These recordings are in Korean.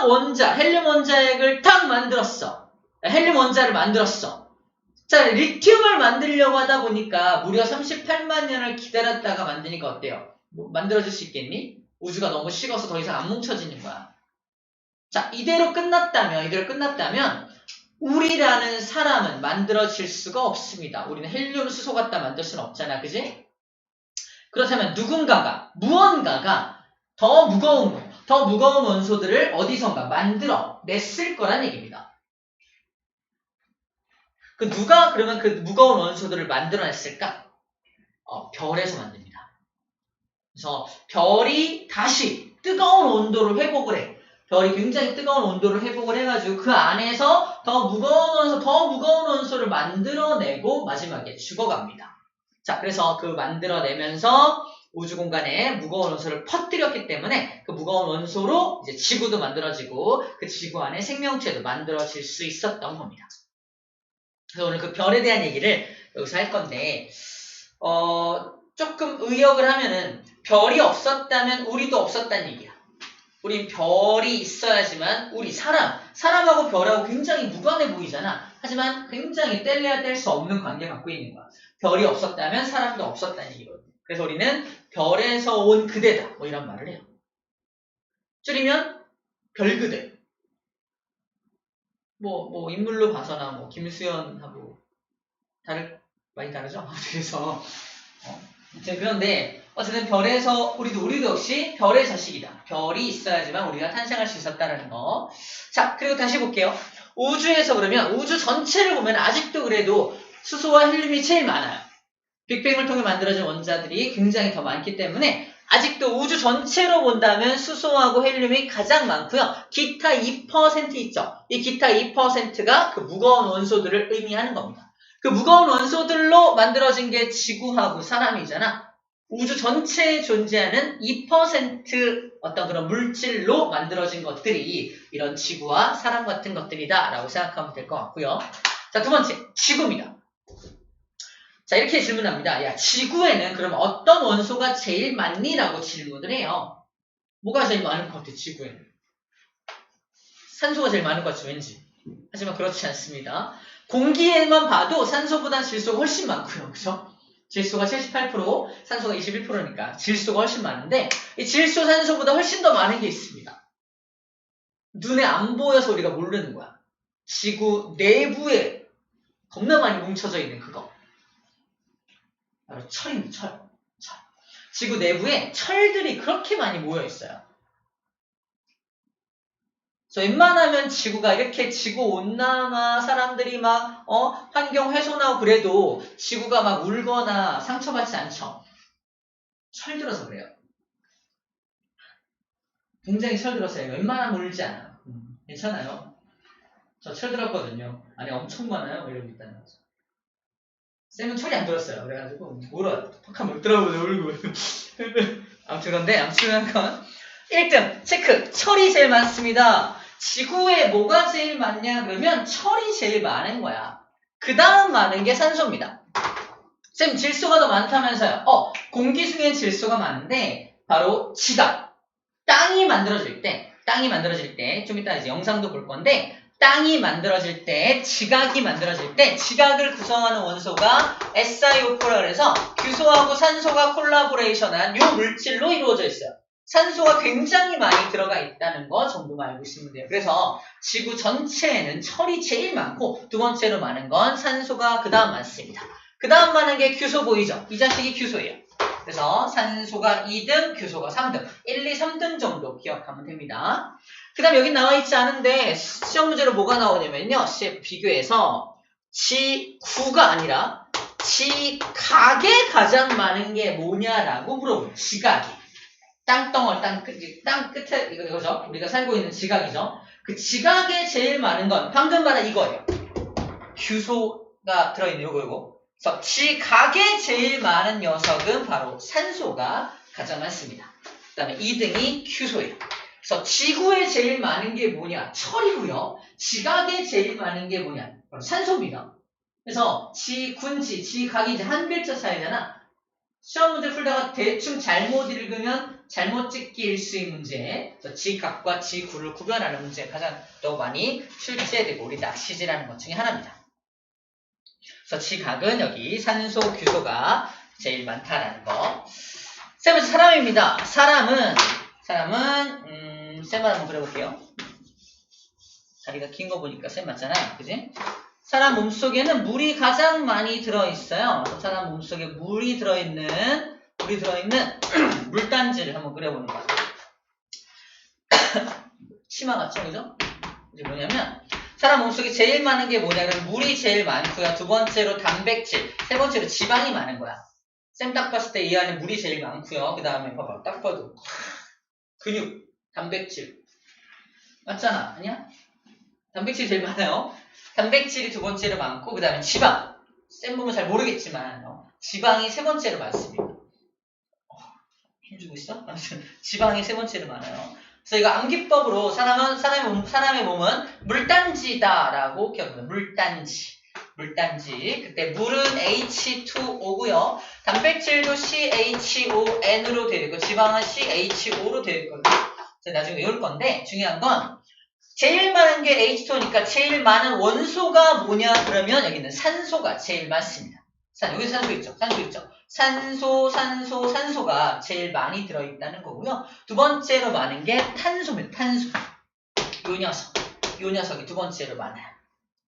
딱 원자, 헬륨 원자핵을 딱 만들었어. 헬륨 원자를 만들었어. 자, 리튬을 만들려고 하다 보니까 무려 38만 년을 기다렸다가 만드니까 어때요? 뭐 만들어질 수 있겠니? 우주가 너무 식어서 더 이상 안 뭉쳐지는 거야. 자, 이대로 끝났다면 우리라는 사람은 만들어질 수가 없습니다. 우리는 헬륨, 수소 갖다 만들 수는 없잖아. 그지? 그렇다면 무언가가 더 무거운 원소들을 어디선가 만들어 냈을 거란 얘기입니다. 누가 그러면 그 무거운 원소들을 만들어냈을까? 별에서 만듭니다. 그래서 별이 다시 뜨거운 온도를 회복을 해. 별이 굉장히 뜨거운 온도를 회복을 해가지고 그 안에서 더 무거운 원소를 만들어내고 마지막에 죽어갑니다. 자, 그래서 그 만들어내면서 우주 공간에 무거운 원소를 퍼뜨렸기 때문에 그 무거운 원소로 이제 지구도 만들어지고 그 지구 안에 생명체도 만들어질 수 있었던 겁니다. 그래서 오늘 그 별에 대한 얘기를 여기서 할 건데, 조금 의역을 하면은 별이 없었다면 우리도 없었다는 얘기야. 우린 별이 있어야지만 우리 사람하고 별하고 굉장히 무관해 보이잖아. 하지만 굉장히 뗄래야 뗄 수 없는 관계를 갖고 있는 거야. 별이 없었다면 사람도 없었다는 얘기거든. 그래서 우리는 별에서 온 그대다. 뭐 이런 말을 해요. 줄이면 별그대. 뭐 인물로 봐서나 김수현하고 많이 다르죠? 그래서 그런데 어쨌든 별에서 우리도 역시 별의 자식이다. 별이 있어야지만 우리가 탄생할 수 있었다는 거. 자, 그리고 다시 볼게요. 우주에서 그러면 우주 전체를 보면 아직도 그래도 수소와 헬륨이 제일 많아요. 빅뱅을 통해 만들어진 원자들이 굉장히 더 많기 때문에 아직도 우주 전체로 본다면 수소하고 헬륨이 가장 많고요. 기타 2% 있죠. 이 기타 2%가 그 무거운 원소들을 의미하는 겁니다. 그 무거운 원소들로 만들어진 게 지구하고 사람이잖아. 우주 전체에 존재하는 2% 어떤 그런 물질로 만들어진 것들이 이런 지구와 사람 같은 것들이다 라고 생각하면 될 것 같고요. 자, 두 번째, 지구입니다. 자, 이렇게 질문합니다. 야, 지구에는 그럼 어떤 원소가 제일 많니? 라고 질문을 해요. 뭐가 제일 많을 것 같아, 지구에는? 산소가 제일 많을 것 같죠, 왠지. 하지만 그렇지 않습니다. 공기에만 봐도 산소보다 질소가 훨씬 많고요. 그죠? 질소가 78%, 산소가 21%니까 질소가 훨씬 많은데 이 질소, 산소보다 훨씬 더 많은 게 있습니다. 눈에 안 보여서 우리가 모르는 거야. 지구 내부에 겁나 많이 뭉쳐져 있는 그거. 바로 철입니다. 철. 지구 내부에 철들이 그렇게 많이 모여 있어요. 그래서 웬만하면 지구가 이렇게 지구온난화 사람들이 막 환경 훼손하고 그래도 지구가 막 울거나 상처받지 않죠. 철들어서 그래요. 굉장히 철들어서 해요. 웬만하면 울지 않아요. 괜찮아요. 저 철들었거든요. 안에 엄청 많아요. 이러고 있다는 거죠. 쌤은 철이 안 들었어요. 그래가지고 울어요. 턱 한번 들어보고 울고. 아무튼 중요한 건 1등 체크. 철이 제일 많습니다. 지구에 뭐가 제일 많냐 그러면 철이 제일 많은 거야. 그 다음 많은 게 산소입니다. 쌤 질소가 더 많다면서요. 공기 중엔 질소가 많은데 바로 지각. 땅이 만들어질 때 좀 이따 이제 영상도 볼 건데 땅이 만들어질 때, 지각이 만들어질 때 지각을 구성하는 원소가 SiO4라 그래서 규소하고 산소가 콜라보레이션한 이 물질로 이루어져 있어요. 산소가 굉장히 많이 들어가 있다는 거 정도만 알고 있으면 돼요. 그래서 지구 전체에는 철이 제일 많고 두 번째로 많은 건 산소가 그 다음 많습니다. 그 다음 많은 게 규소 보이죠? 이 자식이 규소예요. 그래서 산소가 2등, 규소가 3등, 1, 2, 3등 정도 기억하면 됩니다. 그 다음 여기 나와 있지 않은데 시험 문제로 뭐가 나오냐면요. 비교해서 지구가 아니라 지각에 가장 많은 게 뭐냐라고 물어보요. 지각이. 땅 끝에 이거죠. 우리가 살고 있는 지각이죠. 그 지각에 제일 많은 건 방금 말한 이거예요. 규소가 들어있는 요거. 그래서 지각에 제일 많은 녀석은 바로 산소가 가장 많습니다. 그 다음에 2등이 규소예요. 그래서 지구에 제일 많은 게 뭐냐? 철이고요. 지각에 제일 많은 게 뭐냐? 산소입니다. 그래서 지각이 이제 한 글자 차이잖아. 시험 문제 풀다가 대충 잘못 읽으면 잘못 찍기 일수의 문제, 지각과 지구를 구별하는 문제가 가장 또 많이 출제되고 우리 낚시질하는 것 중에 하나입니다. 그래서 지각은 여기 산소, 규소가 제일 많다라는 거. 세 번째 사람입니다. 사람은 쌤만 한번 그려볼게요. 다리가 긴 거 보니까 쌤 맞잖아요. 그지? 사람 몸속에는 물이 가장 많이 들어있어요. 사람 몸속에 물이 들어있는 물단지를 한번 그려보는 거예요. 치마 같죠? 그죠? 이제 뭐냐면 사람 몸속에 제일 많은 게 뭐냐면 물이 제일 많고요. 두 번째로 단백질, 세 번째로 지방이 많은 거야. 쌤 딱 봤을 때 이 안에 물이 제일 많고요. 그 다음에 봐봐. 딱 봐도 근육, 단백질 맞잖아. 아니야? 단백질이 제일 많아요. 단백질이 두 번째로 많고 그 다음에 지방. 쌤 보면 잘 모르겠지만 지방이 세 번째로 많습니다. 힘주고 있어? 아무튼 지방이 세 번째로 많아요. 그래서 이거 암기법으로 사람의 몸은 물단지다라고 기억합니다. 물단지. 그때 물은 H2O고요. 단백질도 CHON으로 되어 있고 지방은 CHO로 되어 있거든요. 그래서 나중에 외울 건데 중요한 건 제일 많은 게 H2O니까 제일 많은 원소가 뭐냐 그러면 여기는 산소가 제일 많습니다. 여기 산소 있죠? 산소가 제일 많이 들어있다는 거고요. 두 번째로 많은 게 탄소입니다. 탄소. 요 녀석이 두 번째로 많아요.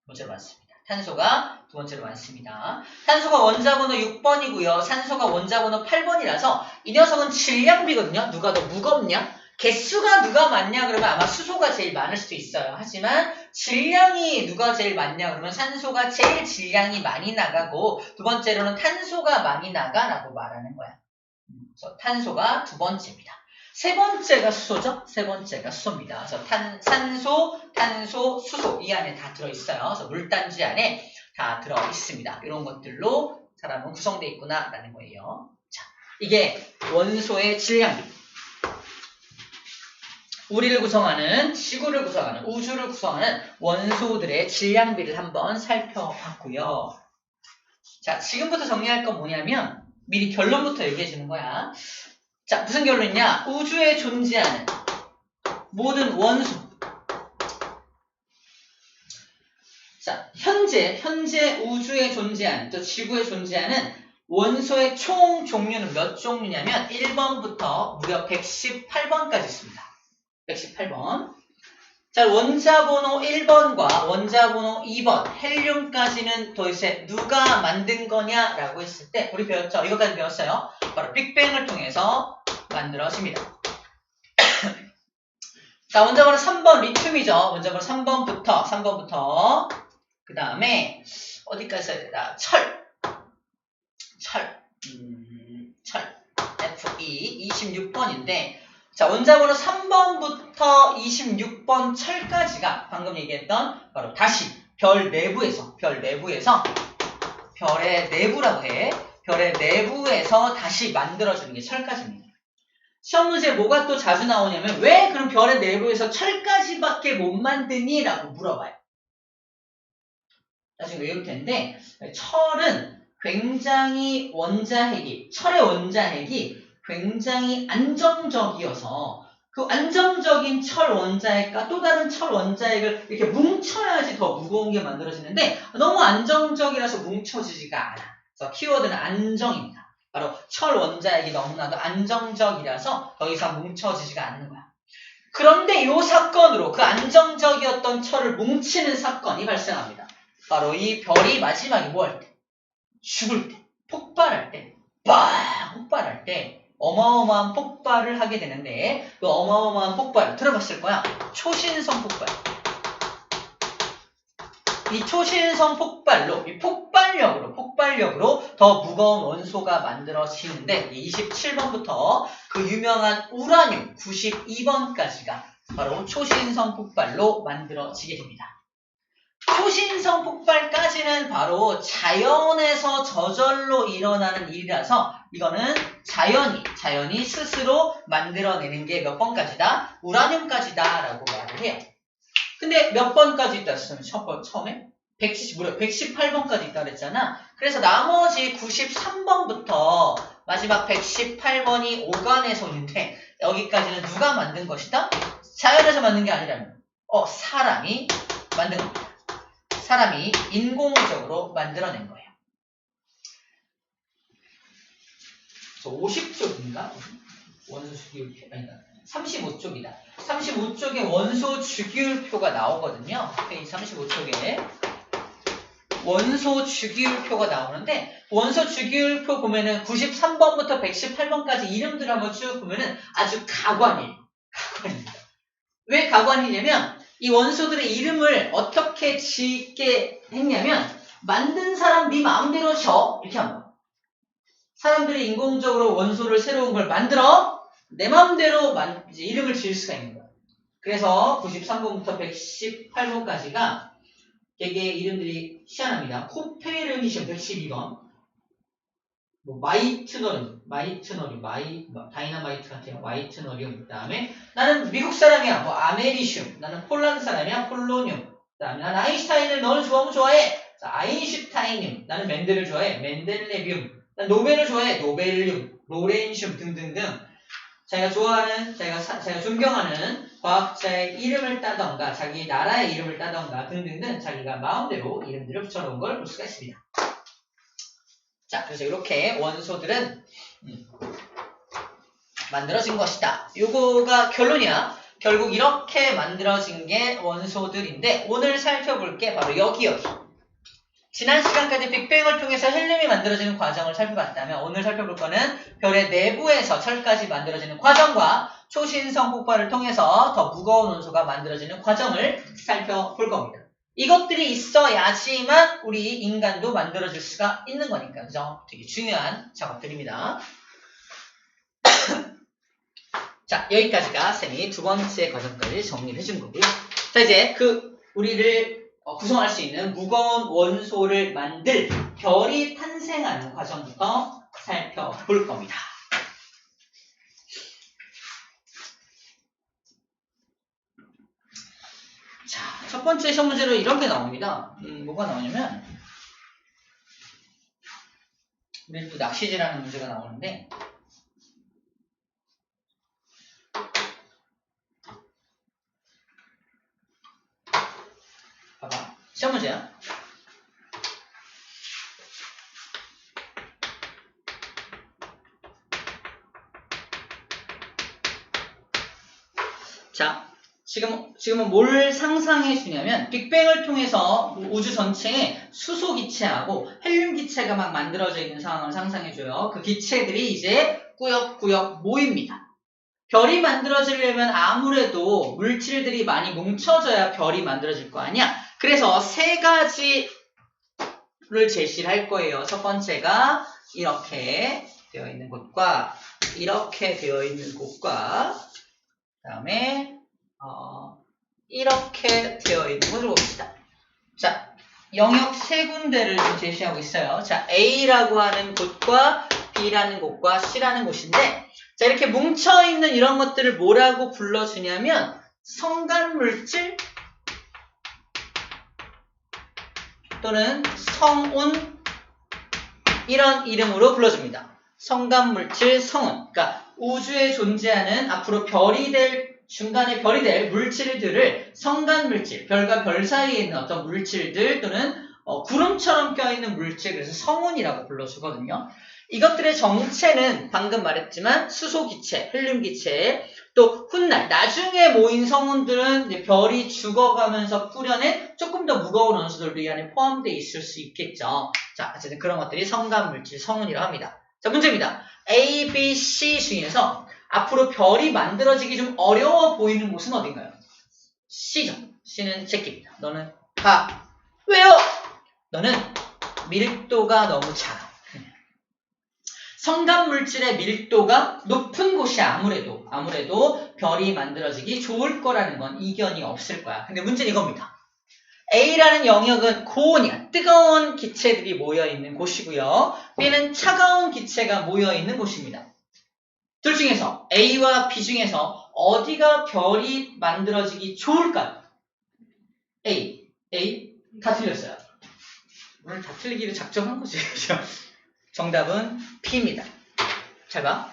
두 번째로 많습니다. 탄소가 두 번째로 많습니다. 탄소가 원자번호 6번이고요. 산소가 원자번호 8번이라서 이 녀석은 질량비거든요. 누가 더 무겁냐? 개수가 누가 많냐 그러면 아마 수소가 제일 많을 수도 있어요. 하지만 질량이 누가 제일 많냐 그러면 산소가 제일 질량이 많이 나가고 두 번째로는 탄소가 많이 나가라고 말하는 거야. 그래서 탄소가 두 번째입니다. 세 번째가 수소죠? 세 번째가 수소입니다. 그래서 산소, 탄소, 수소 이 안에 다 들어있어요. 그래서 물단지 안에 다 들어있습니다. 이런 것들로 사람은 구성되어 있구나라는 거예요. 자, 이게 원소의 질량비. 우리를 구성하는, 지구를 구성하는, 우주를 구성하는 원소들의 질량비를 한번 살펴봤고요. 자, 지금부터 정리할 건 뭐냐면 미리 결론부터 얘기해 주는 거야. 자, 무슨 결론이냐? 우주에 존재하는 모든 원소. 자, 현재 우주에 존재하는, 또 지구에 존재하는 원소의 총 종류는 몇 종류냐면 1번부터 무려 118번까지 있습니다. 118번. 자, 원자번호 1번과 원자번호 2번, 헬륨까지는 도대체 누가 만든 거냐라고 했을 때 우리 배웠죠? 이것까지 배웠어요. 바로 빅뱅을 통해서 만들어집니다. 자, 원자번호 3번 리튬이죠. 원자번호 3번부터 그 다음에 어디까지 써야 되나? 철 Fe 26번인데 자, 원자번호 3번부터 26번 철까지가 방금 얘기했던 바로 다시 별의 내부에서 별의 내부라고 해. 별의 내부에서 다시 만들어주는 게 철까지입니다. 시험 문제에 뭐가 또 자주 나오냐면 왜 그럼 별의 내부에서 철까지밖에 못 만드니? 라고 물어봐요. 나중에 외울 텐데 철은 굉장히 철의 원자핵이 굉장히 안정적이어서 그 안정적인 철 원자핵과 또 다른 철 원자핵을 이렇게 뭉쳐야지 더 무거운 게 만들어지는데 너무 안정적이라서 뭉쳐지지가 않아. 그래서 키워드는 안정입니다. 바로 철 원자핵이 너무나도 안정적이라서 더 이상 뭉쳐지지가 않는 거야. 그런데 이 사건으로 그 안정적이었던 철을 뭉치는 사건이 발생합니다. 바로 이 별이 마지막에 뭐 할 때? 죽을 때, 폭발할 때, 폭발할 때 어마어마한 폭발을 하게 되는데 그 어마어마한 폭발 들어봤을 거야. 초신성 폭발. 이 초신성 폭발로 이 폭발력으로 더 무거운 원소가 만들어지는데 27번부터 그 유명한 우라늄 92번까지가 바로 초신성 폭발로 만들어지게 됩니다. 초신성 폭발까지는 바로 자연에서 저절로 일어나는 일이라서 이거는 자연이 스스로 만들어내는 게 몇 번까지다? 우라늄까지다 라고 말을 해요. 근데 몇 번까지 있다 했으면 처음에? 무려 118번까지 있다 그랬잖아. 그래서 나머지 93번부터 마지막 118번이 오간에서인데 여기까지는 누가 만든 것이다? 자연에서 만든 게 아니라면 사람이 만든 겁니다. 사람이 인공적으로 만들어낸 거예요. 50쪽인가? 원소 주기율표 아니다. 35쪽이다. 35쪽에 원소 주기율표가 나오거든요. 페이지 35쪽에 원소 주기율표가 나오는데 원소 주기율표 보면은 93번부터 118번까지 이름들 한번 쭉 보면은 아주 가관이에요. 가관입니다. 왜 가관이냐면 이 원소들의 이름을 어떻게 짓게 했냐면 만든 사람 네 마음대로 져 이렇게 합니다. 사람들이 인공적으로 원소를 새로운 걸 만들어 내 마음대로 이제 이름을 지을 수가 있는 거야. 그래서 93번부터 118번까지가 되게 이름들이 희한합니다. 코페르니시움 112번 마이트너리움, 다이나마이트 같아요. 마이트너리움. 그 다음에 나는 미국 사람이야. 아메리슘. 나는 폴란드 사람이야. 폴로늄. 그 다음에 나는 아인슈타인을 너는 너무 좋아해. 아인슈타이늄. 나는 맨델을 좋아해. 맨델레비움. 난 노벨을 좋아해. 노벨륨, 로렌슘 등등등. 자기가 좋아하는, 자기가 존경하는 과학자의 이름을 따던가, 자기 나라의 이름을 따던가 등등등 자기가 마음대로 이름들을 붙여놓은 걸 볼 수가 있습니다. 자, 그래서 이렇게 원소들은 만들어진 것이다. 요거가 결론이야. 결국 이렇게 만들어진 게 원소들인데 오늘 살펴볼 게 바로 여기. 지난 시간까지 빅뱅을 통해서 헬륨이 만들어지는 과정을 살펴봤다면 오늘 살펴볼 거는 별의 내부에서 철까지 만들어지는 과정과 초신성 폭발을 통해서 더 무거운 원소가 만들어지는 과정을 살펴볼 겁니다. 이것들이 있어야지만 우리 인간도 만들어질 수가 있는 거니까. 그죠? 되게 중요한 작업들입니다. 자, 여기까지가 쌤이 두 번째 과정까지 정리를 해준 거고요. 자, 이제 우리를 구성할 수 있는 무거운 원소를 만들 별이 탄생하는 과정부터 살펴볼 겁니다. 자, 첫 번째 시험 문제로 이런 게 나옵니다. 뭐가 나오냐면 우리 또 낚시질하는 문제가 나오는데 봐봐, 시험 문제야. 자, 지금은 뭘 상상해 주냐면 빅뱅을 통해서 우주 전체에 수소 기체하고 헬륨 기체가 막 만들어져 있는 상황을 상상해 줘요. 그 기체들이 이제 꾸역꾸역 모입니다. 별이 만들어지려면 아무래도 물질들이 많이 뭉쳐져야 별이 만들어질 거 아니야. 그래서 세 가지를 제시를 할 거예요. 첫 번째가 이렇게 되어 있는 곳과 이렇게 되어 있는 곳과 그 다음에 이렇게 되어 있는 곳을 봅시다. 자, 영역 세 군데를 좀 제시하고 있어요. 자, A라고 하는 곳과 B라는 곳과 C라는 곳인데 자, 이렇게 뭉쳐있는 이런 것들을 뭐라고 불러주냐면 성간물질 또는 성운 이런 이름으로 불러줍니다. 성간물질, 성운. 그러니까 우주에 존재하는 앞으로 별이 될 중간에 별이 될 물질들을 성간물질, 별과 별 사이에 있는 어떤 물질들 또는 구름처럼 껴있는 물질, 그래서 성운이라고 불러주거든요. 이것들의 정체는 방금 말했지만 수소기체, 헬륨기체, 또 훗날 나중에 모인 성운들은 이제 별이 죽어가면서 뿌려낸 조금 더 무거운 원소들도 이 안에 포함되어 있을 수 있겠죠. 자, 어쨌든 그런 것들이 성간물질, 성운이라고 합니다. 자, 문제입니다. A, B, C 중에서 앞으로 별이 만들어지기 좀 어려워 보이는 곳은 어딘가요? C죠. C는 제끼입니다. 너는 가. 왜요? 너는 밀도가 너무 작아. 성간물질의 밀도가 높은 곳이 아무래도 별이 만들어지기 좋을 거라는 건 이견이 없을 거야. 근데 문제는 이겁니다. A라는 영역은 고온이야. 뜨거운 기체들이 모여있는 곳이고요. B는 차가운 기체가 모여있는 곳입니다. 둘 중에서 A와 B 중에서 어디가 별이 만들어지기 좋을까요? A 다 틀렸어요. 오늘 다 틀리기를 작정한 거지. 정답은 B입니다. 잘 봐.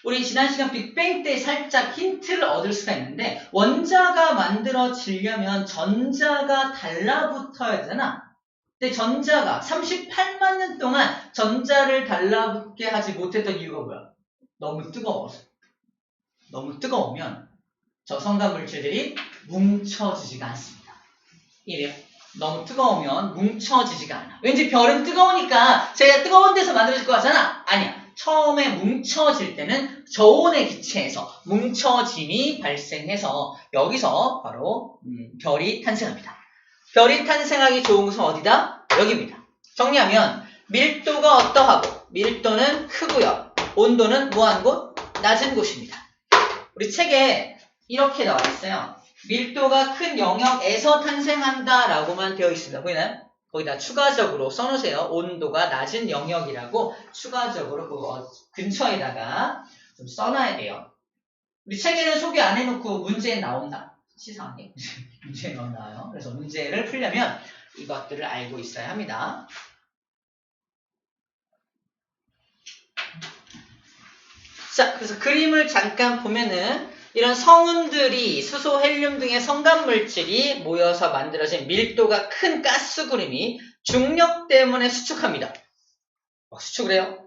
우리 지난 시간 빅뱅 때 살짝 힌트를 얻을 수가 있는데 원자가 만들어지려면 전자가 달라붙어야 되잖아. 근데 전자가 38만 년 동안 전자를 달라붙게 하지 못했던 이유가 뭐야? 너무 뜨거워서. 너무 뜨거우면 저 성간물질들이 뭉쳐지지가 않습니다. 이래요. 너무 뜨거우면 뭉쳐지지가 않아. 왠지 별은 뜨거우니까 제가 뜨거운 데서 만들어질 것 같잖아. 아니야. 처음에 뭉쳐질 때는 저온의 기체에서 뭉쳐짐이 발생해서 여기서 바로 별이 탄생합니다. 별이 탄생하기 좋은 곳은 어디다? 여기입니다. 정리하면 밀도가 어떠하고 밀도는 크고요. 온도는 뭐한 곳? 낮은 곳입니다. 우리 책에 이렇게 나와 있어요. 밀도가 큰 영역에서 탄생한다 라고만 되어 있습니다. 보이나요? 거기다 추가적으로 써놓으세요. 온도가 낮은 영역이라고 추가적으로 그 근처에다가 좀 써놔야 돼요. 우리 책에는 소개 안 해놓고 문제에 나온다. 시상하게 문제에 나와요. 그래서 문제를 풀려면 이것들을 알고 있어야 합니다. 자, 그래서 그림을 잠깐 보면은 이런 성운들이 수소, 헬륨 등의 성간물질이 모여서 만들어진 밀도가 큰 가스 구름이 중력 때문에 수축합니다. 수축을 해요?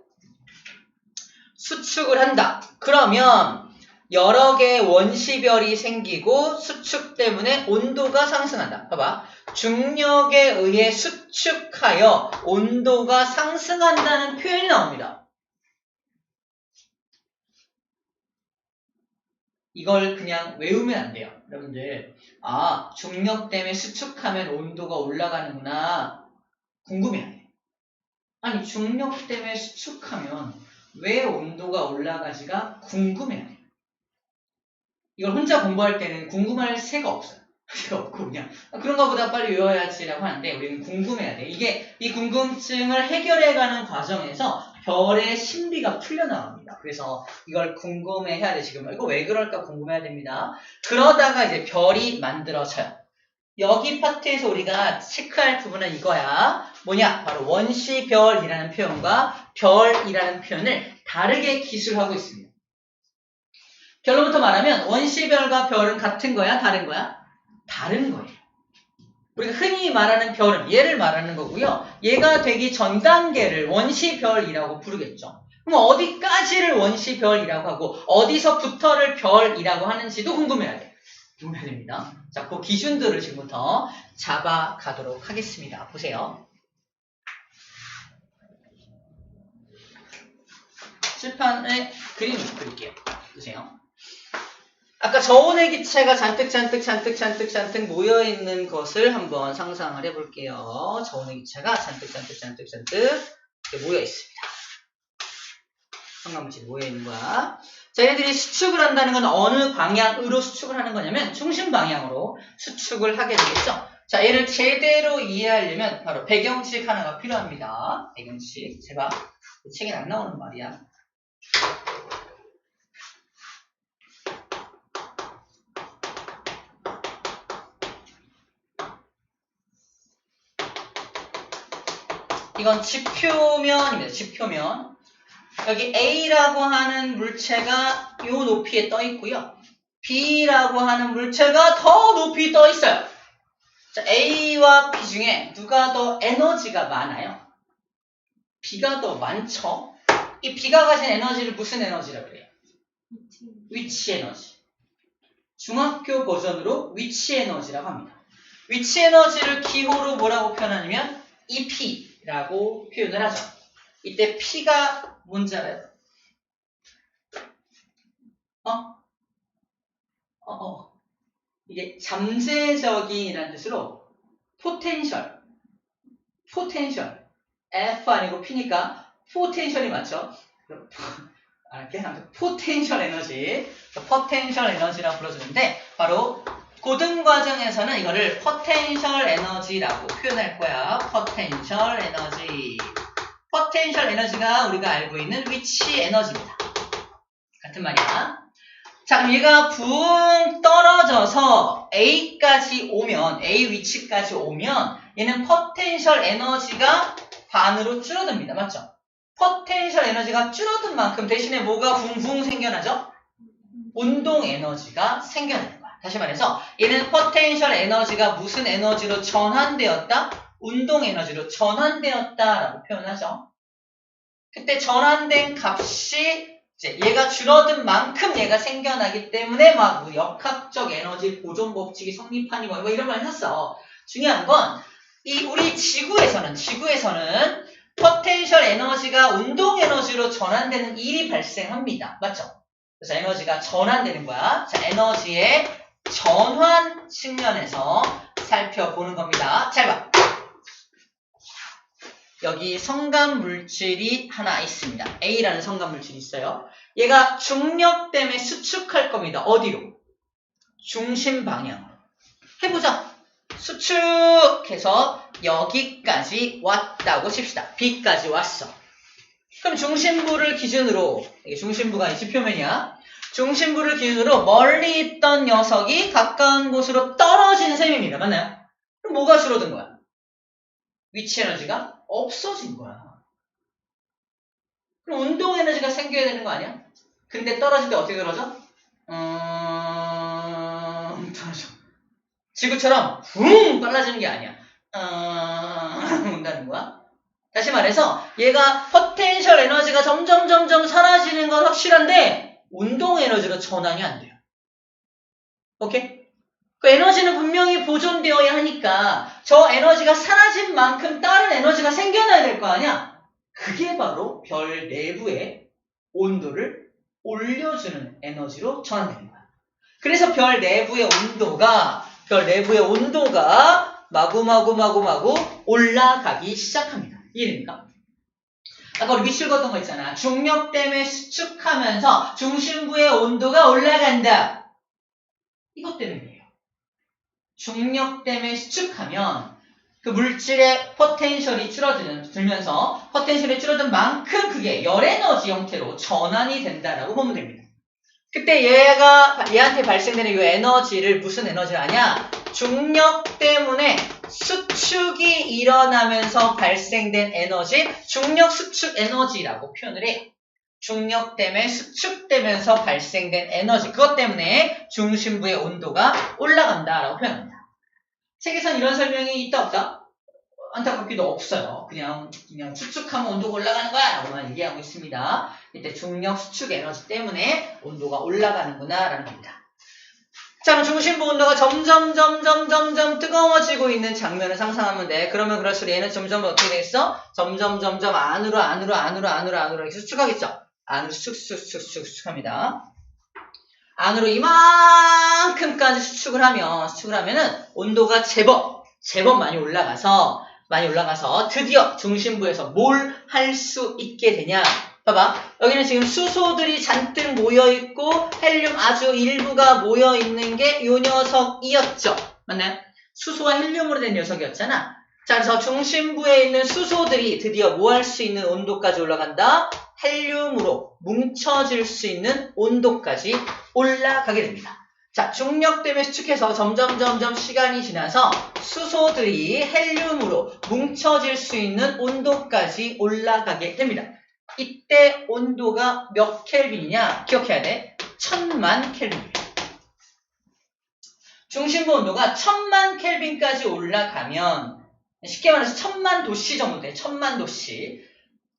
수축을 한다. 그러면 여러 개의 원시별이 생기고 수축 때문에 온도가 상승한다. 봐봐. 중력에 의해 수축하여 온도가 상승한다는 표현이 나옵니다. 이걸 그냥 외우면 안 돼요. 여러분들, 중력 때문에 수축하면 온도가 올라가는구나 궁금해해요. 아니, 중력 때문에 수축하면 왜 온도가 올라가지가 궁금해해요. 이걸 혼자 공부할 때는 궁금할 새가 없어요. 새가 없고 그냥 그런가 보다 빨리 외워야지라고 하는데 우리는 궁금해야 돼. 이 궁금증을 해결해가는 과정에서 별의 신비가 풀려나옵니다. 그래서 이걸 궁금해해야 돼. 지금 이거 왜 그럴까 궁금해야 됩니다. 그러다가 이제 별이 만들어져요. 여기 파트에서 우리가 체크할 부분은 이거야. 뭐냐? 바로 원시별이라는 표현과 별이라는 표현을 다르게 기술하고 있습니다. 결론부터 말하면 원시별과 별은 같은 거야? 다른 거야? 다른 거예요. 우리가 흔히 말하는 별은 얘를 말하는 거고요. 얘가 되기 전 단계를 원시별이라고 부르겠죠. 그럼 어디까지를 원시별이라고 하고 어디서부터를 별이라고 하는지도 궁금해야 돼요. 궁금해야 됩니다. 자, 그 기준들을 지금부터 잡아가도록 하겠습니다. 보세요. 칠판에 그림을 그릴게요. 보세요. 아까 저온의 기체가 잔뜩 모여있는 것을 한번 상상을 해볼게요. 저온의 기체가 잔뜩 이렇게 모여있습니다. 성간물질이 모여있는 거야. 자, 얘네들이 수축을 한다는 건 어느 방향으로 수축을 하는 거냐면 중심 방향으로 수축을 하게 되겠죠. 자, 얘를 제대로 이해하려면 바로 배경식 하나가 필요합니다. 배경식. 제가 책에 안 나오는 말이야. 이건 지표면입니다. 지표면. 여기 A라고 하는 물체가 이 높이에 떠 있고요. B라고 하는 물체가 더 높이 떠 있어요. 자, A와 B 중에 누가 더 에너지가 많아요? B가 더 많죠? 이 B가 가진 에너지를 무슨 에너지라고 그래요? 위치 에너지. 중학교 버전으로 위치 에너지라고 합니다. 위치 에너지를 기호로 뭐라고 표현하냐면 EP 라고 표현을 하죠. 이때 P가 뭔지 알아요? 이게 잠재적인이라는 뜻으로 포텐셜 F 아니고 P니까 포텐셜이 맞죠? 포텐셜 에너지라고 불러주는데 바로 고등 과정에서는 이거를 포텐셜 에너지라고 표현할 거야. 포텐셜 에너지가 우리가 알고 있는 위치 에너지입니다. 같은 말이야. 자, 그럼 얘가 붕 떨어져서 A까지 오면, A 위치까지 오면 얘는 포텐셜 에너지가 반으로 줄어듭니다. 맞죠? 포텐셜 에너지가 줄어든 만큼 대신에 뭐가 붕붕 생겨나죠? 운동 에너지가 생겨나는 거야. 다시 말해서 얘는 포텐셜 에너지가 무슨 에너지로 전환되었다? 운동 에너지로 전환되었다라고 표현하죠. 그때 전환된 값이 이제 얘가 줄어든 만큼 얘가 생겨나기 때문에 막 뭐 역학적 에너지 보존 법칙이 성립하니 뭐 이런 말 했었어. 중요한 건 이 우리 지구에서는 포텐셜 에너지가 운동 에너지로 전환되는 일이 발생합니다. 맞죠? 그래서 에너지가 전환되는 거야. 자, 에너지의 전환 측면에서 살펴보는 겁니다. 잘 봐. 여기 성감 물질이 하나 있습니다. A라는 성감 물질이 있어요. 얘가 중력 때문에 수축할 겁니다. 어디로? 중심 방향으로. 해보자. 수축해서 여기까지 왔다고 칩시다. B까지 왔어. 그럼 중심부를 기준으로, 이게 중심부가 이 지표면이야. 중심부를 기준으로 멀리 있던 녀석이 가까운 곳으로 떨어지는 셈입니다. 맞나요? 그럼 뭐가 줄어든 거야? 위치 에너지가 없어진 거야. 그럼 운동 에너지가 생겨야 되는 거 아니야? 근데 떨어질 때 어떻게 떨어져? 떨어져. 지구처럼 붕 빨라지는 게 아니야. 온다는 거야. 다시 말해서 얘가 포텐셜 에너지가 점점 사라지는 건 확실한데 운동 에너지로 전환이 안 돼요. 오케이? 그 에너지는 분명히 보존되어야 하니까 저 에너지가 사라진 만큼 다른 에너지가 생겨나야 될 거 아니야? 그게 바로 별 내부의 온도를 올려주는 에너지로 전환되는 거야. 그래서 별 내부의 온도가 마구 올라가기 시작합니다. 이해됩니까? 아까 우리 밑줄 걷던 거 있잖아. 중력 때문에 수축하면서 중심부의 온도가 올라간다. 이것 때문이에요. 중력 때문에 수축하면 그 물질의 포텐셜이 들면서 포텐셜이 줄어든 만큼 그게 열에너지 형태로 전환이 된다라고 보면 됩니다. 그때 얘한테 발생되는 이 에너지를 무슨 에너지를 아냐? 중력 때문에 수축이 일어나면서 발생된 에너지, 중력 수축 에너지라고 표현을 해요. 중력 때문에 수축되면서 발생된 에너지, 그것 때문에 중심부의 온도가 올라간다라고 표현합니다. 책에선 이런 설명이 있다 없다? 안타깝게도 없어요. 그냥 수축하면 온도가 올라가는 거야 라고만 얘기하고 있습니다. 이때 중력 수축 에너지 때문에 온도가 올라가는구나 라는 겁니다. 자, 그럼 중심부 온도가 점점 뜨거워지고 있는 장면을 상상하면 돼. 그러면 그럴수록 얘는 점점 어떻게 되겠어? 점점 안으로 이렇게 수축하겠죠? 안으로 수축합니다. 안으로 이만큼까지 수축을 하면은 온도가 제법 많이 올라가서 드디어 중심부에서 뭘 할 수 있게 되냐? 봐봐. 여기는 지금 수소들이 잔뜩 모여있고 헬륨 아주 일부가 모여있는 게 요 녀석이었죠. 맞나요? 수소와 헬륨으로 된 녀석이었잖아. 자, 그래서 중심부에 있는 수소들이 드디어 뭐 할 수 있는 온도까지 올라간다? 헬륨으로 뭉쳐질 수 있는 온도까지 올라가게 됩니다. 자, 중력 때문에 수축해서 점점 시간이 지나서 수소들이 헬륨으로 뭉쳐질 수 있는 온도까지 올라가게 됩니다. 이때 온도가 몇 켈빈이냐? 기억해야 돼. 1000만 켈빈이에요. 중심부 온도가 1000만 켈빈까지 올라가면 쉽게 말해서 1000만 도씨 정도 돼. 1000만 도씨.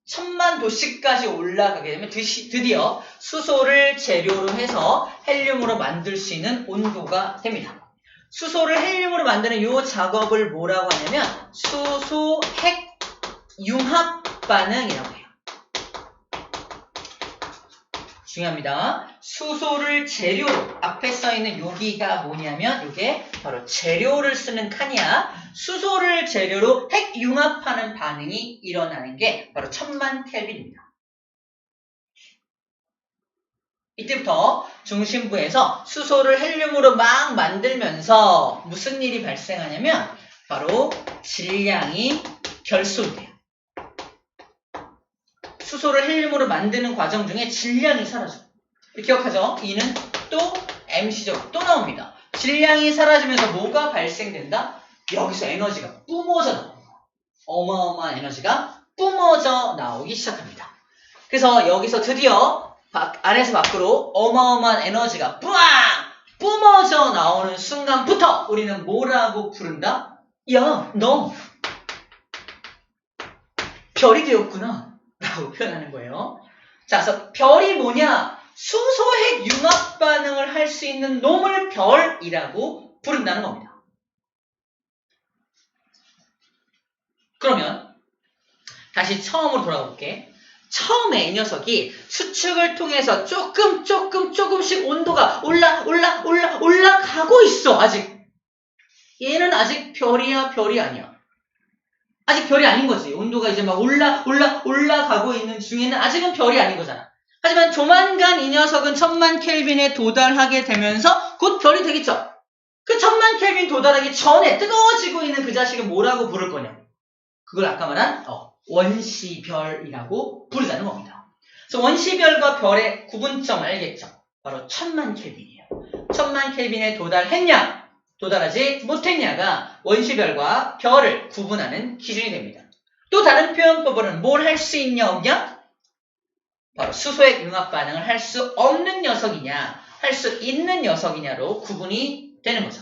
1000만 도씨까지 올라가게 되면 드디어 수소를 재료로 해서 헬륨으로 만들 수 있는 온도가 됩니다. 수소를 헬륨으로 만드는 이 작업을 뭐라고 하냐면 수소 핵 융합 반응이라고 해요. 중요합니다. 수소를 재료로, 앞에 써있는 여기가 뭐냐면 이게 바로 재료를 쓰는 칸이야. 수소를 재료로 핵융합하는 반응이 일어나는 게 바로 1000만 켈빈입니다. 이때부터 중심부에서 수소를 헬륨으로 막 만들면서 무슨 일이 발생하냐면 바로 질량이 결손돼요. 수소를 헬륨으로 만드는 과정 중에 질량이 사라져. 기억하죠? 이는 또 MC적 또 나옵니다. 질량이 사라지면서 뭐가 발생된다? 여기서 에너지가 뿜어져 나옵니다. 어마어마한 에너지가 뿜어져 나오기 시작합니다. 그래서 여기서 드디어 안에서 밖으로 어마어마한 에너지가 뿌앙! 뿜어져 나오는 순간부터 우리는 뭐라고 부른다? 야, 너 별이 되었구나 라고 표현하는 거예요. 자, 그래서 별이 뭐냐? 수소핵 융합 반응을 할 수 있는 놈을 별이라고 부른다는 겁니다. 그러면 다시 처음으로 돌아볼게. 처음에 이 녀석이 수축을 통해서 조금씩 온도가 올라가고 있어. 아직. 얘는 아직 별이 아니야. 아직 별이 아닌 거지. 온도가 이제 막 올라가고 있는 중에는 아직은 별이 아닌 거잖아. 하지만 조만간 이 녀석은 1000만 켈빈에 도달하게 되면서 곧 별이 되겠죠. 그 1000만 켈빈 도달하기 전에 뜨거워지고 있는 그 자식은 뭐라고 부를 거냐. 그걸 아까 말한 원시별이라고 부르자는 겁니다. 그래서 원시별과 별의 구분점을 알겠죠. 바로 1000만 켈빈이에요. 1000만 켈빈에 도달했냐 도달하지 못했냐가 원시별과 별을 구분하는 기준이 됩니다. 또 다른 표현법으로는 뭘 할 수 있냐 없냐? 바로 수소핵 융합 반응을 할 수 없는 녀석이냐 할 수 있는 녀석이냐로 구분이 되는 거죠.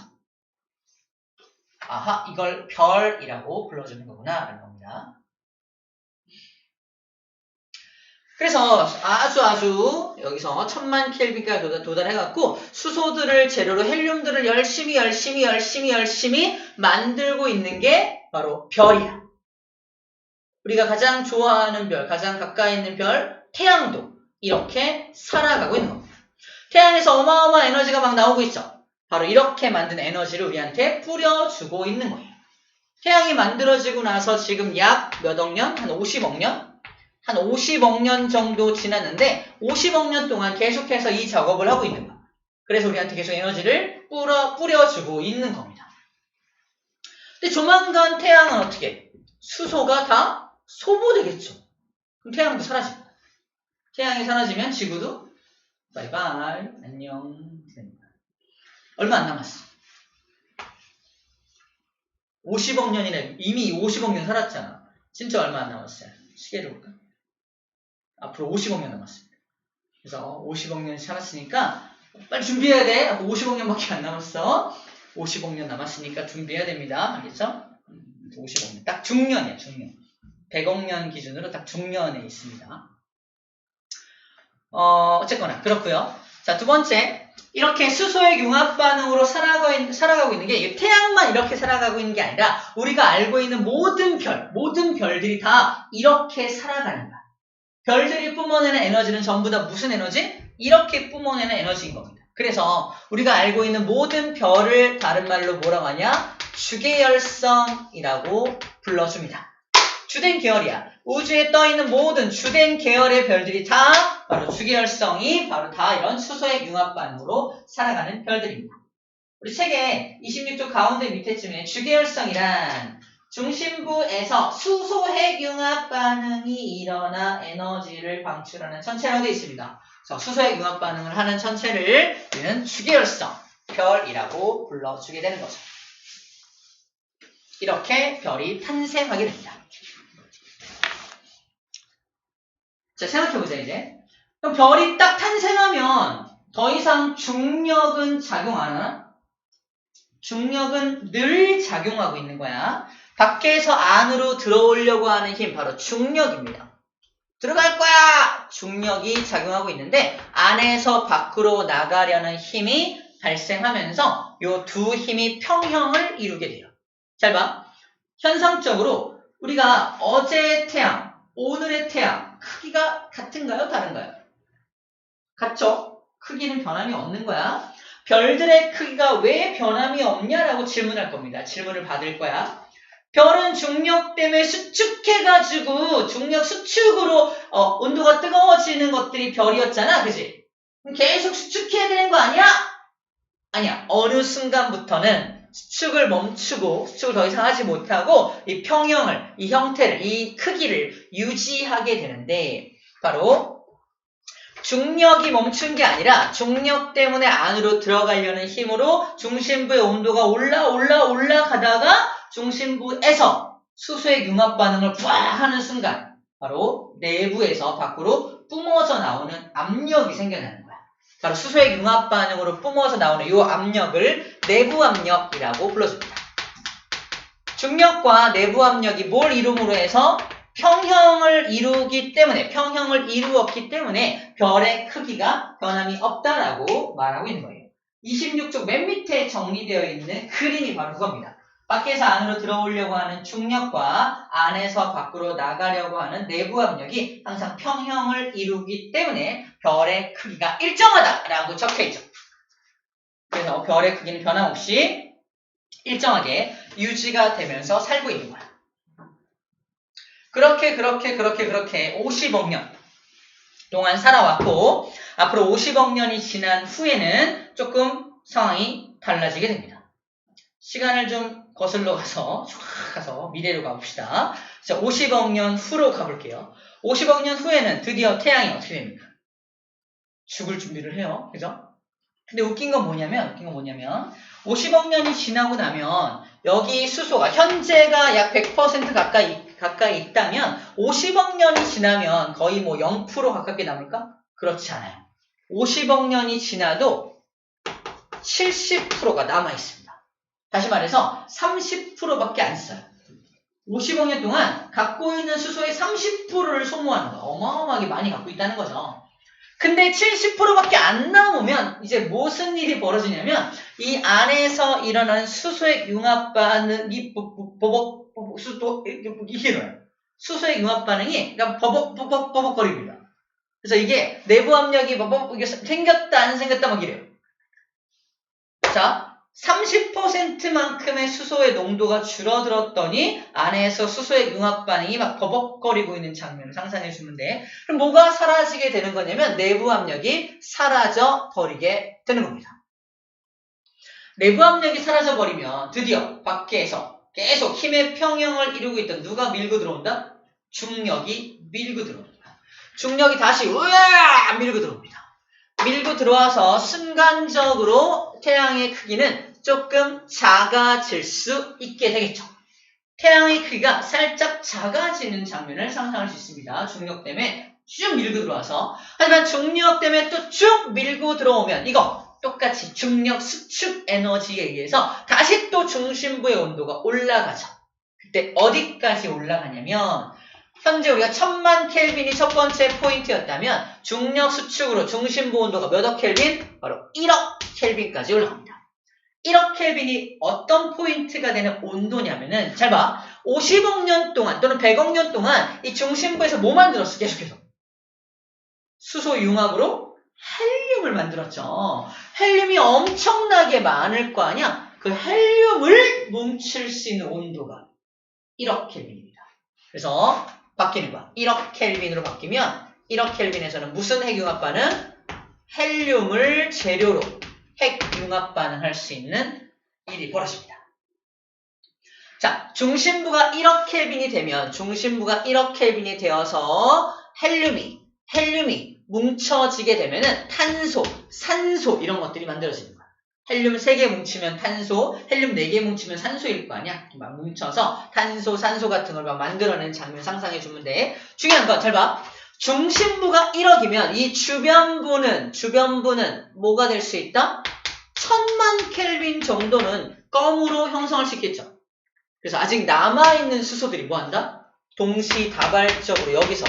아하, 이걸 별이라고 불러주는 거구나 라는 겁니다. 그래서 아주 여기서 1000만 켈빈까지 도달해갖고 수소들을 재료로 헬륨들을 열심히 만들고 있는 게 바로 별이야. 우리가 가장 좋아하는 별, 가장 가까이 있는 별, 태양도 이렇게 살아가고 있는 겁니다. 태양에서 어마어마한 에너지가 막 나오고 있죠. 바로 이렇게 만든 에너지를 우리한테 뿌려주고 있는 거예요. 태양이 만들어지고 나서 지금 약 몇 억 년? 한 50억 년? 한 50억 년 정도 지났는데 50억 년 동안 계속해서 이 작업을 하고 있는 거예요. 그래서 우리한테 계속 에너지를 뿌려주고 있는 겁니다. 근데 조만간 태양은 어떻게 해요? 수소가 다 소모되겠죠. 그럼 태양도 사라집니다. 태양이 사라지면 지구도 바이바이 안녕 됩니다. 얼마 안 남았어. 50억 년이네. 이미 50억 년 살았잖아. 진짜 얼마 안 남았어요. 시계를 볼까? 앞으로 50억 년 남았습니다. 그래서 50억 년 살았으니까 빨리 준비해야 돼. 50억 년밖에 안 남았어. 50억 년 남았으니까 준비해야 됩니다. 알겠죠? 50억 년. 딱 중년이야, 중년. 100억 년 기준으로 딱 중년에 있습니다. 어쨌거나 그렇고요. 자, 두 번째. 이렇게 수소의 융합 반응으로 살아가고 있는 게 태양만 이렇게 살아가고 있는 게 아니라 우리가 알고 있는 모든 별들이 다 이렇게 살아가는 거야. 별들이 뿜어내는 에너지는 전부 다 무슨 에너지? 이렇게 뿜어내는 에너지인 겁니다. 그래서 우리가 알고 있는 모든 별을 다른 말로 뭐라고 하냐? 주계열성이라고 불러줍니다. 주된 계열이야. 우주에 떠있는 모든 주된 계열의 별들이 다 바로 주계열성이 바로 다 이런 수소핵 융합 반응으로 살아가는 별들입니다. 우리 책에 26쪽 가운데 밑에쯤에 주계열성이란 중심부에서 수소핵 융합 반응이 일어나 에너지를 방출하는 천체라고 되어 있습니다. 그래서 수소핵 융합 반응을 하는 천체를 우리는 주계열성, 별이라고 불러주게 되는 거죠. 이렇게 별이 탄생하게 됩니다. 자, 생각해보자, 이제. 그럼 별이 딱 탄생하면 더 이상 중력은 작용 안 하나? 중력은 늘 작용하고 있는 거야. 밖에서 안으로 들어오려고 하는 힘, 바로 중력입니다. 들어갈 거야! 중력이 작용하고 있는데, 안에서 밖으로 나가려는 힘이 발생하면서 요 두 힘이 평형을 이루게 돼요. 잘 봐. 현상적으로 우리가 어제의 태양, 오늘의 태양, 크기가 같은가요? 다른가요? 같죠? 크기는 변함이 없는 거야. 별들의 크기가 왜 변함이 없냐라고 질문할 겁니다. 질문을 받을 거야. 별은 중력 때문에 수축해가지고 중력 수축으로 온도가 뜨거워지는 것들이 별이었잖아. 그지? 계속 수축해야 되는 거 아니야? 아니야. 어느 순간부터는 수축을 멈추고 수축을 더 이상 하지 못하고 이 평형을, 이 형태를, 이 크기를 유지하게 되는데 바로 중력이 멈춘 게 아니라 중력 때문에 안으로 들어가려는 힘으로 중심부의 온도가 올라가다가 중심부에서 수소의 융합 반응을 푸아 하는 순간 바로 내부에서 밖으로 뿜어져 나오는 압력이 생겨나는 거야. 바로 수소의 융합 반응으로 뿜어져 나오는 이 압력을 내부 압력이라고 불러줍니다. 중력과 내부 압력이 뭘 이룸으로 해서 평형을 이루었기 때문에 별의 크기가 변함이 없다라고 말하고 있는 거예요. 26쪽 맨 밑에 정리되어 있는 그림이 바로 그겁니다. 밖에서 안으로 들어오려고 하는 중력과 안에서 밖으로 나가려고 하는 내부 압력이 항상 평형을 이루기 때문에 별의 크기가 일정하다라고 적혀있죠. 그래서 별의 크기는 변함없이 일정하게 유지가 되면서 살고 있는 거야. 그렇게 50억 년 동안 살아왔고 앞으로 50억 년이 지난 후에는 조금 상황이 달라지게 됩니다. 시간을 좀 거슬러 가서 쫙 가서 미래로 가봅시다. 자, 50억 년 후로 가볼게요. 50억 년 후에는 드디어 태양이 어떻게 됩니까? 죽을 준비를 해요. 그죠? 근데 웃긴 건 뭐냐면 50억 년이 지나고 나면 여기 수소가 현재가 약 100% 가까이 있다면 50억 년이 지나면 거의 뭐 0% 가깝게 남을까? 그렇지 않아요. 50억 년이 지나도 70%가 남아있습니다. 다시 말해서 30%밖에 안 써요. 50억 년 동안 갖고 있는 수소의 30%를 소모하는 거. 어마어마하게 많이 갖고 있다는 거죠. 근데 70%밖에 안 남으면 이제 무슨 일이 벌어지냐면 이 안에서 일어나는 수소의 융합 반응이 이게 일어나요. 수소의 융합 반응이 그러니까 버벅거립니다. 그래서 이게 내부 압력이 이게 생겼다 안 생겼다 막 이래요. 자, 30%만큼의 수소의 농도가 줄어들었더니 안에서 수소의 융합 반응이 막 버벅거리고 있는 장면을 상상해 주면 돼. 그럼 뭐가 사라지게 되는 거냐면 내부 압력이 사라져 버리게 되는 겁니다. 내부 압력이 사라져 버리면 드디어 밖에서 계속 힘의 평형을 이루고 있던 누가 밀고 들어온다? 중력이 밀고 들어옵니다. 중력이 다시 으아 밀고 들어옵니다. 밀고 들어와서 순간적으로 태양의 크기는 조금 작아질 수 있게 되겠죠. 태양의 크기가 살짝 작아지는 장면을 상상할 수 있습니다. 중력 때문에 쭉 밀고 들어와서. 하지만 중력 때문에 또 쭉 밀고 들어오면 이거 똑같이 중력 수축 에너지에 의해서 다시 또 중심부의 온도가 올라가죠. 그때 어디까지 올라가냐면 현재 우리가 1000만 켈빈이 첫 번째 포인트였다면 중력 수축으로 중심부 온도가 몇억 켈빈? 바로 1억 켈빈까지 올라갑니다. 1억 켈빈이 어떤 포인트가 되는 온도냐면은 잘 봐. 50억 년 동안 또는 100억 년 동안 이 중심부에서 뭐 만들었어? 계속해서. 수소 융합으로 헬륨을 만들었죠. 헬륨이 엄청나게 많을 거 아니야? 그 헬륨을 뭉칠 수 있는 온도가 1억 켈빈입니다. 그래서 바뀌는 거야. 1억 켈빈으로 바뀌면 1억 켈빈에서는 무슨 핵융합 반응? 헬륨을 재료로 핵융합 반응할 수 있는 일이 벌어집니다. 자, 중심부가 1억 켈빈이 되면 중심부가 1억 켈빈이 되어서 헬륨이 뭉쳐지게 되면은 탄소, 산소 이런 것들이 만들어지는 거야. 헬륨 3개 뭉치면 탄소, 헬륨 4개 뭉치면 산소일 거 아니야? 막 뭉쳐서 탄소, 산소 같은 걸 막 만들어내는 장면 상상해주면 돼. 중요한 건 잘 봐. 중심부가 1억이면 이 주변부는 뭐가 될 수 있다? 1000만 켈빈 정도는 껌으로 형성할 수 있겠죠. 그래서 아직 남아있는 수소들이 뭐 한다? 동시다발적으로 여기서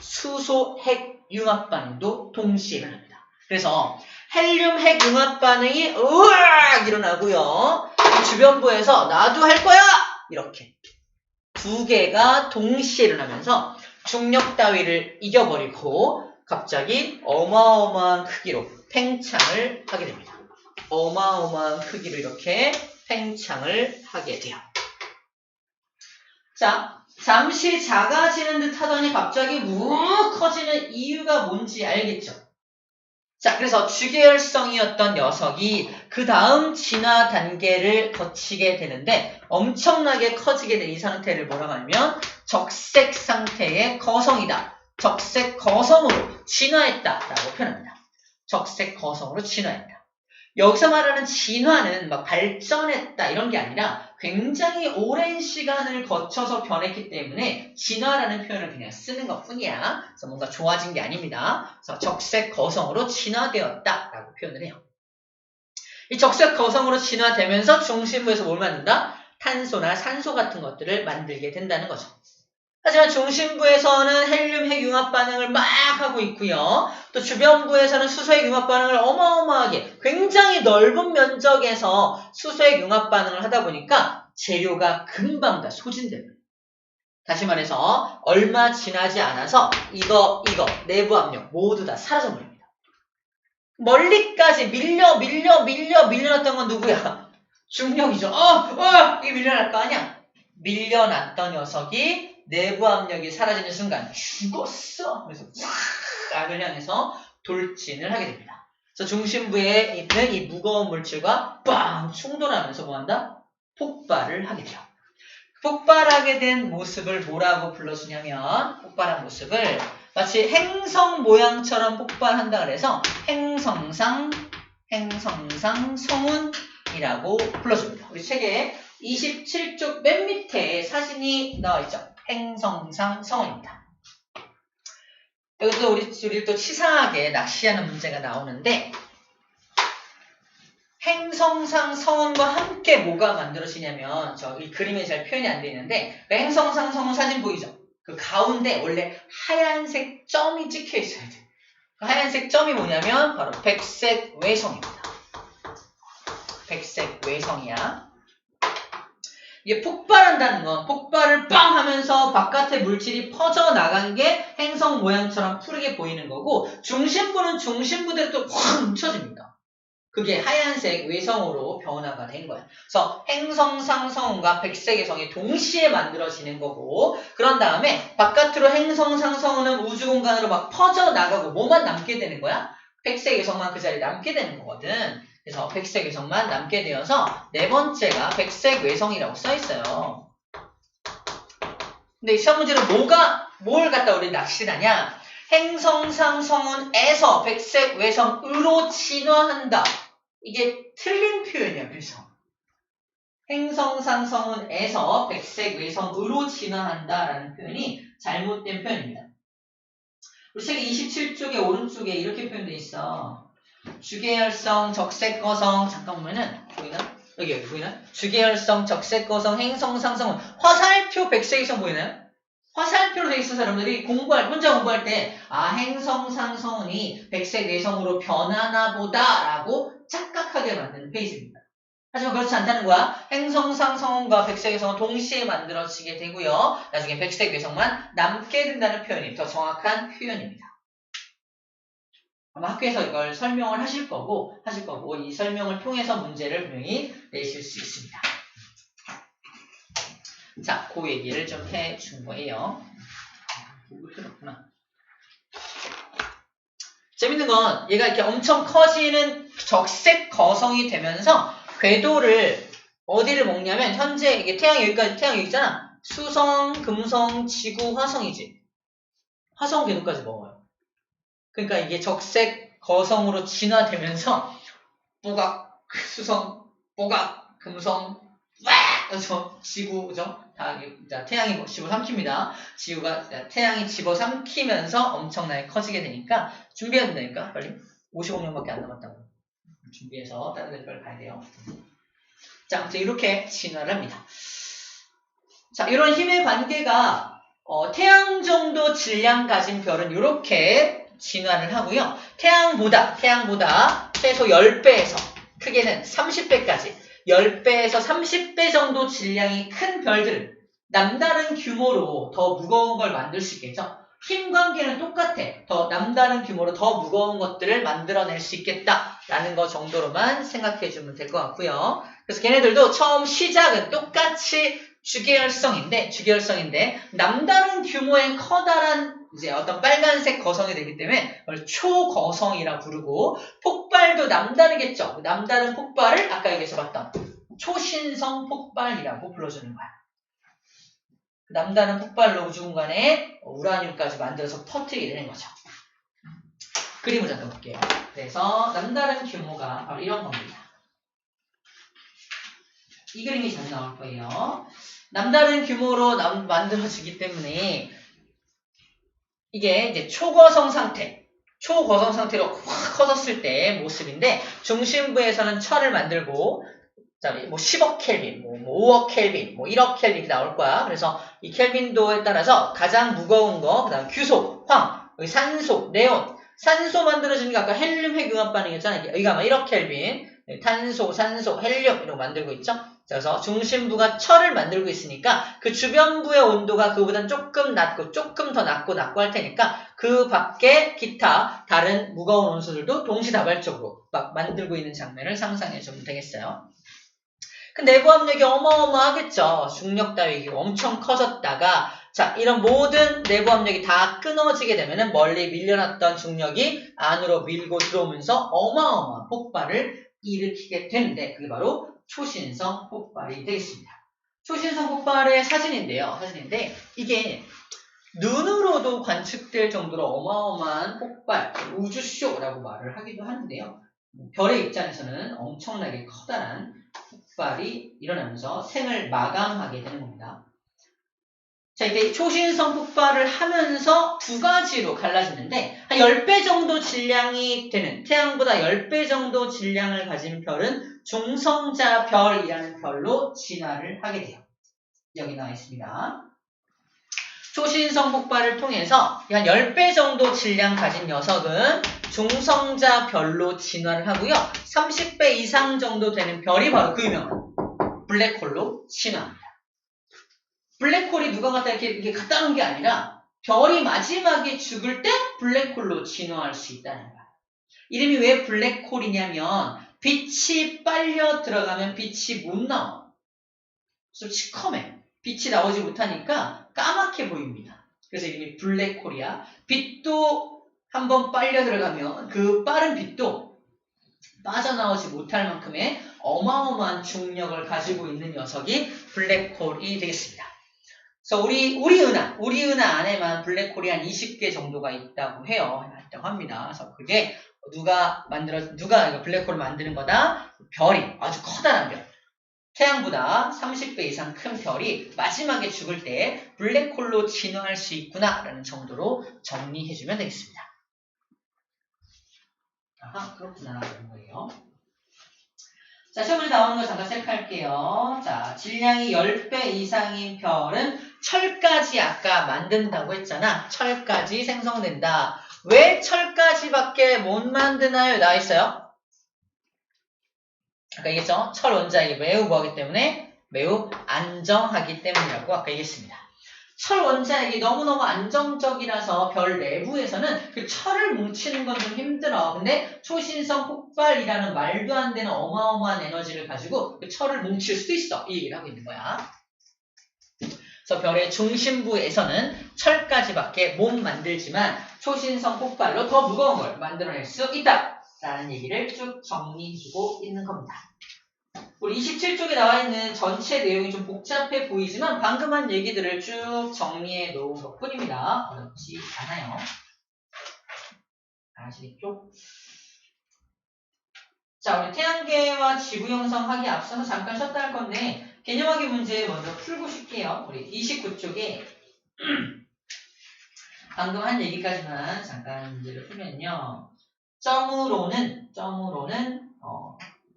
수소 핵 융합 반응도 동시에 일어납니다. 그래서 헬륨 핵 융합 반응이 으악 일어나고요. 주변부에서 나도 할 거야! 이렇게 두 개가 동시에 일어나면서 중력 따위를 이겨버리고 갑자기 어마어마한 크기로 팽창을 하게 됩니다. 어마어마한 크기로 이렇게 팽창을 하게 돼요. 자, 잠시 작아지는 듯 하더니 갑자기 욱 커지는 이유가 뭔지 알겠죠? 자, 그래서 주계열성이었던 녀석이 그 다음 진화 단계를 거치게 되는데 엄청나게 커지게 된 이 상태를 뭐라고 하냐면 적색 상태의 거성이다. 적색 거성으로 진화했다라고 표현합니다. 적색 거성으로 진화했다. 여기서 말하는 진화는 막 발전했다 이런 게 아니라 굉장히 오랜 시간을 거쳐서 변했기 때문에 진화라는 표현을 그냥 쓰는 것 뿐이야. 그래서 뭔가 좋아진 게 아닙니다. 그래서 적색 거성으로 진화되었다라고 표현을 해요. 이 적색 거성으로 진화되면서 중심부에서 뭘 만든다? 탄소나 산소 같은 것들을 만들게 된다는 거죠. 하지만 중심부에서는 헬륨 핵 융합 반응을 막 하고 있고요. 또 주변부에서는 수소핵 융합 반응을 어마어마하게 굉장히 넓은 면적에서 수소핵 융합 반응을 하다 보니까 재료가 금방 다 소진돼요. 다시 말해서 얼마 지나지 않아서 이거 내부 압력 모두 다 사라져버립니다. 멀리까지 밀려놨던 건 누구야? 중력이죠. 이게 밀려날 거 아니야? 밀려났던 녀석이 내부 압력이 사라지는 순간 죽었어. 그래서 악을 향해서 돌진을 하게 됩니다. 그래서 중심부에 있는 이 무거운 물질과 빵 충돌하면서 뭐한다? 폭발을 하게 돼요. 폭발하게 된 모습을 뭐라고 불러주냐면 폭발한 모습을 마치 행성 모양처럼 폭발한다 그래서 행성상 성운이라고 불러줍니다. 우리 책에 27쪽 맨 밑에 사진이 나와 있죠. 행성상 성운입니다. 여기서 우리 또 치사하게 낚시하는 문제가 나오는데 행성상 성운과 함께 뭐가 만들어지냐면 이 그림에 잘 표현이 안 되어 있는데 그 행성상 성운 사진 보이죠? 그 가운데 원래 하얀색 점이 찍혀 있어야 돼. 그 하얀색 점이 뭐냐면 바로 백색 외성입니다. 백색 외성이야. 이게 폭발한다는 건 폭발을 빵 하면서 바깥의 물질이 퍼져나간 게 행성 모양처럼 푸르게 보이는 거고 중심부는 중심부대로 또 확 뭉쳐집니다. 그게 하얀색 외성으로 변화가 된 거야. 그래서 행성상 성운과 백색의 성이 동시에 만들어지는 거고 그런 다음에 바깥으로 행성상 성운은 우주 공간으로 막 퍼져나가고 뭐만 남게 되는 거야? 백색의 성만 그 자리에 남게 되는 거거든. 그래서 백색의 성만 남게 되어서 네 번째가 백색 외성이라고 써 있어요. 근데 시험 문제로 뭘 갖다 우리 낚시를 하냐? 행성상 성운에서 백색 외성으로 진화한다. 이게 틀린 표현이야. 그래서 행성상 성운에서 백색 외성으로 진화한다라는 표현이 잘못된 표현입니다. 우리 책 27쪽의 오른쪽에 이렇게 표현되어 있어. 주계열성, 적색거성, 잠깐만요. 보이나? 여기 보이나? 주계열성, 적색거성, 행성상 성운. 화살표 백색의 성 보이나요? 화살표로 되어 있어서 여러분들이 혼자 공부할 때 행성상 성운이 백색 외성으로 변하나 보다라고 착각하게 만드는 페이지입니다. 하지만 그렇지 않다는 거야. 행성상 성운과 백색 외성은 동시에 만들어지게 되고요. 나중에 백색 외성만 남게 된다는 표현이 더 정확한 표현입니다. 아마 학교에서 이걸 설명을 하실 거고 이 설명을 통해서 문제를 분명히 내실 수 있습니다. 자, 그 얘기를 좀 해준 거예요. 그렇구나. 재밌는 건 얘가 이렇게 엄청 커지는 적색 거성이 되면서 궤도를 어디를 먹냐면 현재 이게 태양이 여기 있잖아. 수성, 금성, 지구, 화성이지. 화성 궤도까지 먹어요. 그러니까 이게 적색 거성으로 진화되면서 뽀각, 수성, 뽀각, 금성, 그래서 지구, 그죠? 태양이 집어삼킵니다. 태양이 집어삼키면서 엄청나게 커지게 되니까 준비해야 된다니까 빨리. 55년밖에 안 남았다고. 준비해서 다른 데 빨리 가야 돼요. 자, 아무튼 이렇게 진화를 합니다. 자, 이런 힘의 관계가 태양 정도 질량 가진 별은 이렇게 진화를 하고요. 태양보다 최소 10배에서 크게는 30배까지 10배에서 30배 정도 질량이 큰 별들은 남다른 규모로 더 무거운 걸 만들 수 있겠죠. 힘 관계는 똑같아. 더 남다른 규모로 더 무거운 것들을 만들어낼 수 있겠다라는 거 정도로만 생각해주면 될 것 같고요. 그래서 걔네들도 처음 시작은 똑같이 주계열성인데 남다른 규모의 커다란 이제 어떤 빨간색 거성이 되기 때문에 그걸 초거성이라 부르고 폭발도 남다르겠죠. 남다른 폭발을 아까 얘기해서 봤던 초신성 폭발이라고 불러주는 거야. 남다른 폭발로 우주 공간에 우라늄까지 만들어서 터뜨리게 되는 거죠. 그림을 잠깐 볼게요. 그래서 남다른 규모가 바로 이런 겁니다. 이 그림이 자주 나올 거예요. 남다른 규모로 만들어지기 때문에 이게 이제 초거성 상태로 확 커졌을 때 모습인데 중심부에서는 철을 만들고 그다음에 뭐 10억 켈빈, 뭐 5억 켈빈, 뭐 1억 켈빈 나올 거야. 그래서 이 켈빈도에 따라서 가장 무거운 거, 그다음 규소, 황, 여기 산소, 네온. 산소 만들어지는 게 아까 헬륨 핵융합 반응이었잖아요. 여기가 아마 1억 켈빈, 탄소, 산소, 헬륨 이런 거 만들고 있죠. 그래서 중심부가 철을 만들고 있으니까 그 주변부의 온도가 그보다는 조금 낮고 조금 더 낮고 할 테니까 그 밖에 기타 다른 무거운 원소들도 동시다발적으로 막 만들고 있는 장면을 상상해 주면 되겠어요. 그 내부 압력이 어마어마하겠죠. 중력 다위기 엄청 커졌다가 자 이런 모든 내부 압력이 다 끊어지게 되면은 멀리 밀려났던 중력이 안으로 밀고 들어오면서 어마어마한 폭발을 일으키게 되는데 그게 바로 초신성 폭발이 되겠습니다. 초신성 폭발의 사진인데 이게 눈으로도 관측될 정도로 어마어마한 폭발, 우주쇼라고 말을 하기도 하는데요. 별의 입장에서는 엄청나게 커다란 폭발이 일어나면서 생을 마감하게 되는 겁니다. 자, 이제 초신성 폭발을 하면서 두 가지로 갈라지는데 한 10배 정도 질량이 되는 태양보다 10배 정도 질량을 가진 별은 중성자 별이라는 별로 진화를 하게 돼요. 여기 나와 있습니다. 초신성 폭발을 통해서 한 10배 정도 질량 가진 녀석은 중성자 별로 진화를 하고요. 30배 이상 정도 되는 별이 바로 그 유명한 블랙홀로 진화합니다. 블랙홀이 누가 갖다 이렇게 갖다 놓은 게 아니라 별이 마지막에 죽을 때 블랙홀로 진화할 수 있다는 거야. 이름이 왜 블랙홀이냐면 빛이 빨려 들어가면 빛이 못 나와. 그래서 시커매. 빛이 나오지 못하니까 까맣게 보입니다. 그래서 이름이 블랙홀이야. 빛도 한번 빨려 들어가면 그 빠른 빛도 빠져나오지 못할 만큼의 어마어마한 중력을 가지고 있는 녀석이 블랙홀이 되겠습니다. 그래서 우리 은하 안에만 블랙홀이 한 20개 정도가 있다고 합니다. 그래서 그게 누가 블랙홀을 만드는 거다? 별이 아주 커다란 별. 태양보다 30배 이상 큰 별이 마지막에 죽을 때 블랙홀로 진화할 수 있구나라는 정도로 정리해주면 되겠습니다. 아하, 그렇구나. 그런 거예요. 자, 시험에 나오는 거 잠깐 체크할게요. 자, 질량이 10배 이상인 별은 철까지 아까 만든다고 했잖아. 철까지 생성된다. 왜 철까지밖에 못 만드나요? 나와 있어요. 아까 얘기했죠? 철 원자핵이 매우 뭐하기 때문에? 매우 안정하기 때문이라고 아까 얘기했습니다. 철 원자핵이 너무너무 안정적이라서 별 내부에서는 그 철을 뭉치는 건 좀 힘들어. 근데 초신성 폭발이라는 말도 안 되는 어마어마한 에너지를 가지고 그 철을 뭉칠 수도 있어. 이 얘기를 하고 있는 거야. 그래서 별의 중심부에서는 철까지밖에 못 만들지만 초신성 폭발로 더 무거운 걸 만들어낼 수 있다. 라는 얘기를 쭉 정리해주고 있는 겁니다. 우리 27쪽에 나와 있는 전체 내용이 좀 복잡해 보이지만 방금 한 얘기들을 쭉 정리해 놓은 것 뿐입니다. 어렵지 않아요. 아시겠죠? 자, 우리 태양계와 지구 형성하기 앞서서 잠깐 쉬었다 할 건데 개념하기 문제 먼저 풀고 싶게요. 우리 29쪽에 방금 한 얘기까지만 잠깐 문제를 풀면요. 점으로는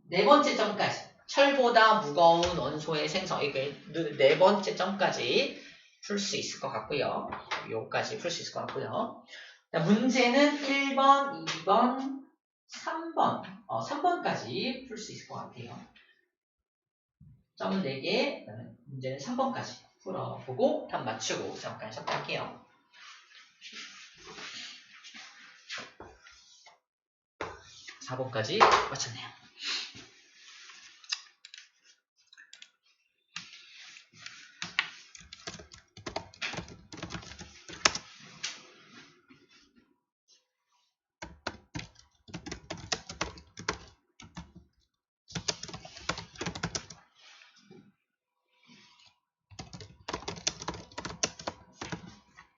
네 번째 점까지 철보다 무거운 원소의 생성 이게 네 번째 점까지 풀 수 있을 것 같고요. 요까지 풀 수 있을 것 같고요. 자, 문제는 1번, 2번, 3번 3번까지 풀 수 있을 것 같아요. 점은 4개, 문제는 3번까지 풀어보고 답 맞추고 잠깐 쉬었다 할게요. 4번까지 마쳤네요.